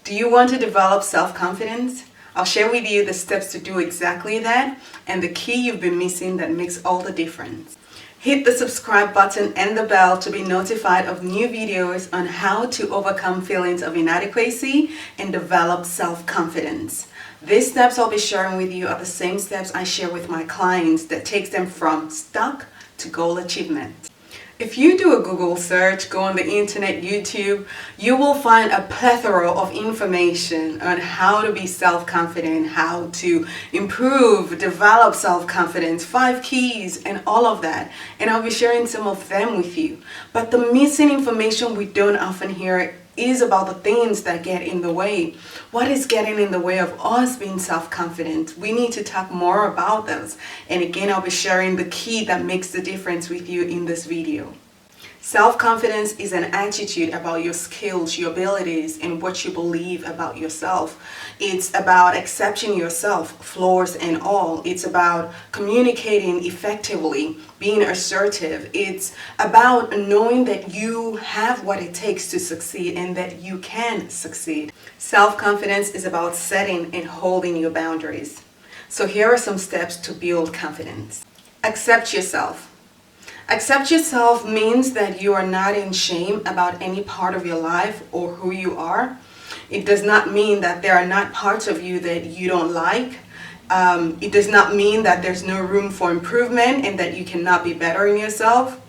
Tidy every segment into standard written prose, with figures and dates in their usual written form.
Do you want to develop self-confidence? I'll share with you the steps to do exactly that and the key you've been missing that makes all the difference. Hit the subscribe button and the bell to be notified of new videos on how to overcome feelings of inadequacy and develop self-confidence. These steps I'll be sharing with you are the same steps I share with my clients that takes them from stuck to goal achievement. If you do a Google search, go on the internet, YouTube, you will find a plethora of information on how to be self-confident, how to improve, develop self-confidence, 5 keys and all of that. And I'll be sharing some of them with you. But the missing information we don't often hear is about the things that get in the way. What is getting in the way of us being self-confident? We need to talk more about those. And again, I'll be sharing the key that makes the difference with you in this video. Self-confidence is an attitude about your skills, your abilities, and what you believe about yourself. It's about accepting yourself, flaws and all. It's about communicating effectively, being assertive. It's about knowing that you have what it takes to succeed and that you can succeed. Self-confidence is about setting and holding your boundaries. So here are some steps to build confidence. Accept yourself. Accept yourself means that you are not in shame about any part of your life or who you are. It does not mean that there are not parts of you that you don't like. It does not mean that there's no room for improvement and that you cannot be better in yourself.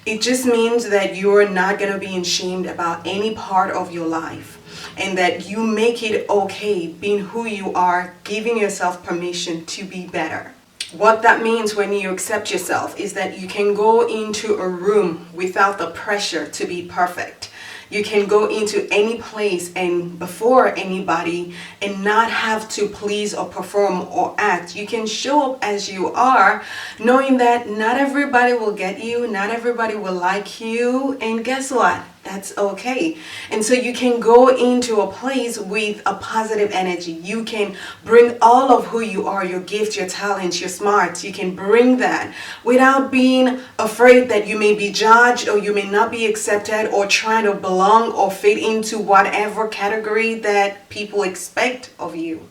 It just means that you're not going to be ashamed about any part of your life and that you make it okay being who you are, giving yourself permission to be better. What that means when you accept yourself is that you can go into a room without the pressure to be perfect. You can go into any place and before anybody and not have to please or perform or act. You can show up as you are, knowing that not everybody will get you, not everybody will like you, and guess what? That's okay. And so you can go into a place with a positive energy. You can bring all of who you are, your gifts, your talents, your smarts. You can bring that without being afraid that you may be judged or you may not be accepted or trying to belong or fit into whatever category that people expect of you.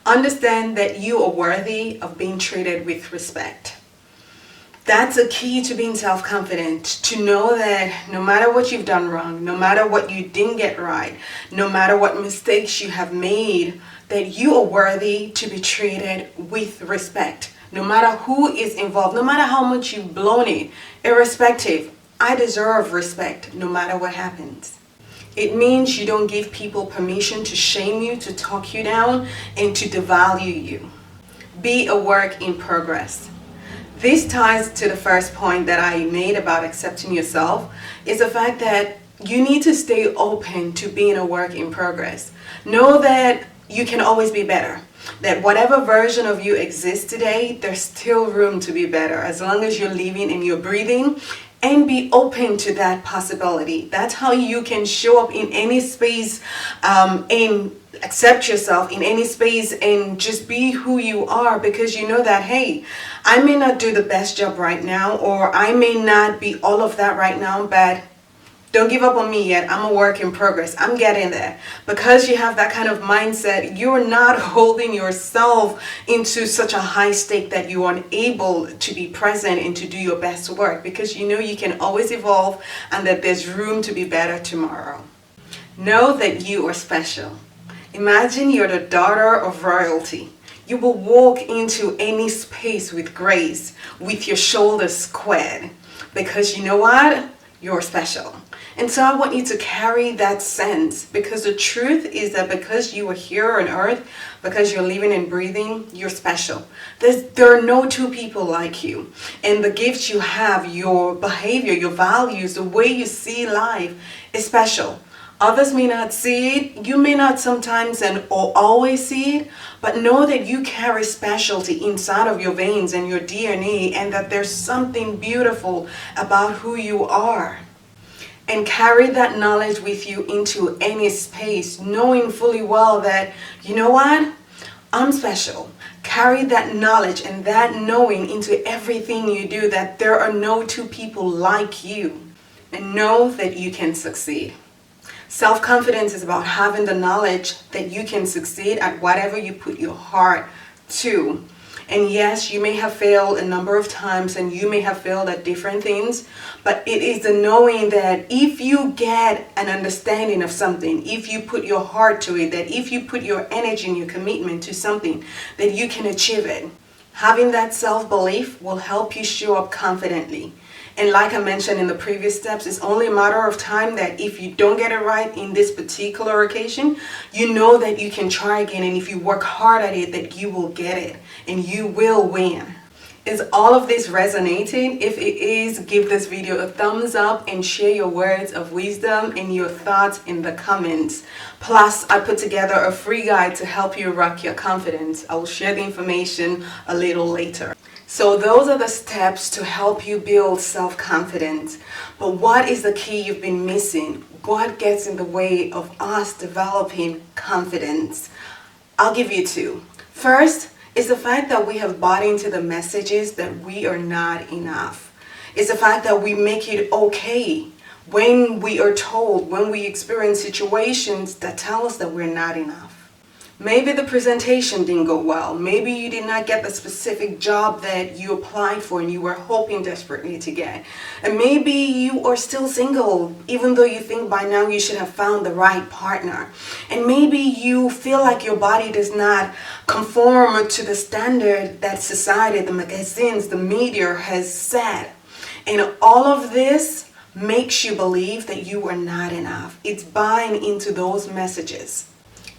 Understand that you are worthy of being treated with respect. That's a key to being self-confident, to know that no matter what you've done wrong, no matter what you didn't get right, no matter what mistakes you have made, that you are worthy to be treated with respect. No matter who is involved, no matter how much you've blown it, irrespective, I deserve respect no matter what happens. It means you don't give people permission to shame you, to talk you down, and to devalue you. Be a work in progress. This ties to the first point that I made about accepting yourself, is the fact that you need to stay open to being a work in progress. Know that you can always be better. That whatever version of you exists today, there's still room to be better as long as you're living and you're breathing. And be open to that possibility. That's how you can show up in any space and accept yourself in any space and just be who you are, because you know that, hey, I may not do the best job right now, or I may not be all of that right now, but don't give up on me yet. I'm a work in progress. I'm getting there. Because you have that kind of mindset, you're not holding yourself into such a high stake that you aren't able to be present and to do your best work, because you know you can always evolve and that there's room to be better tomorrow. Know that you are special. Imagine you're the daughter of royalty. You will walk into any space with grace, with your shoulders squared, because you know what? You're special. And so I want you to carry that sense, because the truth is that because you are here on earth, because you're living and breathing, you're special. There are no two people like you. And the gifts you have, your behavior, your values, the way you see life is special. Others may not see it. You may not sometimes or always see it, but know that you carry specialty inside of your veins and your DNA, and that there's something beautiful about who you are. And carry that knowledge with you into any space, knowing fully well that, you know what? I'm special. Carry that knowledge and that knowing into everything you do, that there are no two people like you. And know that you can succeed. Self-confidence is about having the knowledge that you can succeed at whatever you put your heart to. And yes, you may have failed a number of times and you may have failed at different things, but it is the knowing that if you get an understanding of something, if you put your heart to it, that if you put your energy and your commitment to something, that you can achieve it. Having that self-belief will help you show up confidently. And like I mentioned in the previous steps, it's only a matter of time that if you don't get it right in this particular occasion, you know that you can try again. And if you work hard at it, that you will get it and you will win. Is all of this resonating? If it is, give this video a thumbs up and share your words of wisdom and your thoughts in the comments. Plus, I put together a free guide to help you rock your confidence. I will share the information a little later. So those are the steps to help you build self-confidence. But what is the key you've been missing? What gets in the way of us developing confidence? I'll give you two. First is the fact that we have bought into the messages that we are not enough. It's the fact that we make it okay when we are told, when we experience situations that tell us that we're not enough. Maybe the presentation didn't go well. Maybe you did not get the specific job that you applied for and you were hoping desperately to get. And maybe you are still single, even though you think by now you should have found the right partner. And maybe you feel like your body does not conform to the standard that society, the magazines, the media has set. And all of this makes you believe that you are not enough. It's buying into those messages.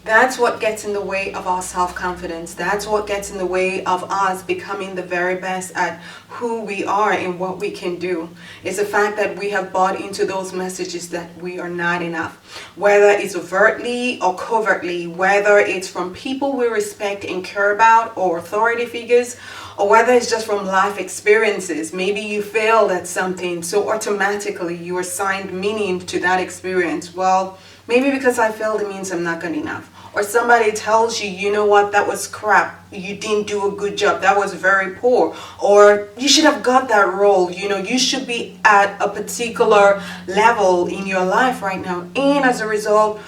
That's what gets in the way of our self-confidence. That's what gets in the way of us becoming the very best at who we are and what we can do. It's the fact that we have bought into those messages that we are not enough. Whether it's overtly or covertly, whether it's from people we respect and care about or authority figures, or whether it's just from life experiences. Maybe you failed at something, so automatically you assigned meaning to that experience. Well, maybe because I failed, it means I'm not good enough. Or somebody tells you, you know what, that was crap. You didn't do a good job. That was very poor. Or you should have got that role. You know, you should be at a particular level in your life right now. And as a result,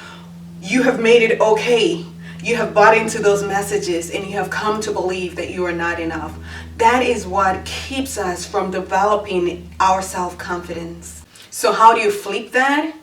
you have made it okay. You have bought into those messages and you have come to believe that you are not enough. That is what keeps us from developing our self-confidence. So how do you flip that?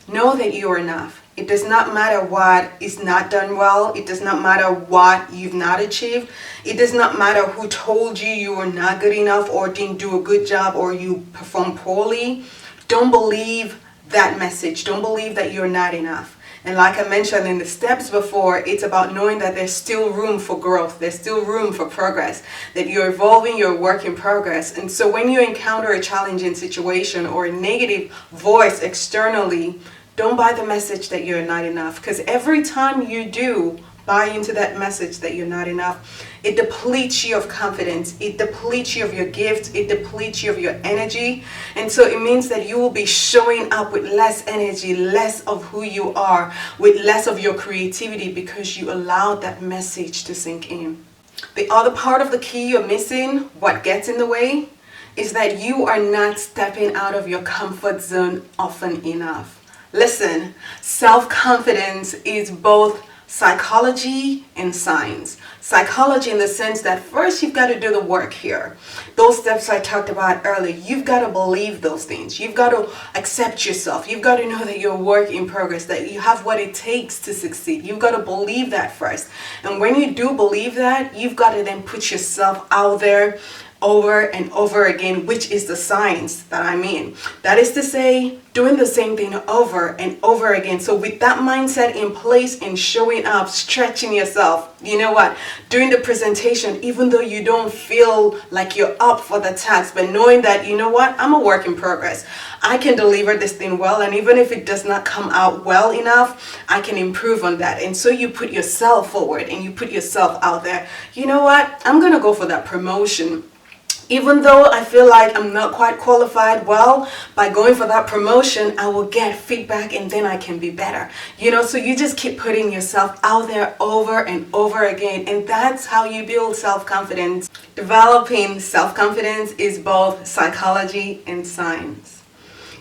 Know that you are enough. It does not matter what is not done well. It does not matter what you've not achieved. It does not matter who told you you were not good enough or didn't do a good job or you performed poorly. Don't believe that message. Don't believe that you're not enough. And like I mentioned in the steps before, it's about knowing that there's still room for growth. There's still room for progress, that you're evolving, you're a work in progress. And so when you encounter a challenging situation or a negative voice externally, don't buy the message that you're not enough. Because every time you do buy into that message that you're not enough, it depletes you of confidence, it depletes you of your gifts, it depletes you of your energy. And so it means that you will be showing up with less energy, less of who you are, with less of your creativity because you allowed that message to sink in. The other part of the key you're missing, what gets in the way, is that you are not stepping out of your comfort zone often enough. Listen, self-confidence is both psychology and science. Psychology in the sense that first you've got to do the work here. Those steps I talked about earlier, you've got to believe those things. You've got to accept yourself. You've got to know that you're a work in progress, that you have what it takes to succeed. You've got to believe that first. And when you do believe that, you've got to then put yourself out there over and over again, which is the science that I mean. That is to say, doing the same thing over and over again. So with that mindset in place and showing up, stretching yourself, you know what, doing the presentation, even though you don't feel like you're up for the task, but knowing that, you know what, I'm a work in progress. I can deliver this thing well, and even if it does not come out well enough, I can improve on that. And so you put yourself forward and you put yourself out there. You know what, I'm gonna go for that promotion. Even though I feel like I'm not quite qualified, well, by going for that promotion, I will get feedback and then I can be better. You know, so you just keep putting yourself out there over and over again. And that's how you build self-confidence. Developing self-confidence is both psychology and science.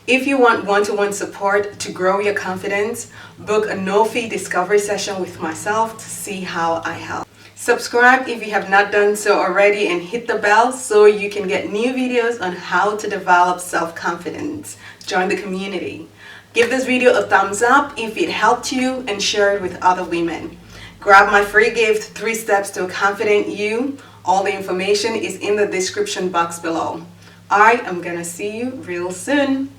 If you want one-to-one support to grow your confidence, book a no-fee discovery session with myself to see how I help. Subscribe if you have not done so already and hit the bell so you can get new videos on how to develop self-confidence. Join the community. Give this video a thumbs up if it helped you and share it with other women. Grab my free gift, 3 Steps to a Confident You. All the information is in the description box below. I am gonna see you real soon.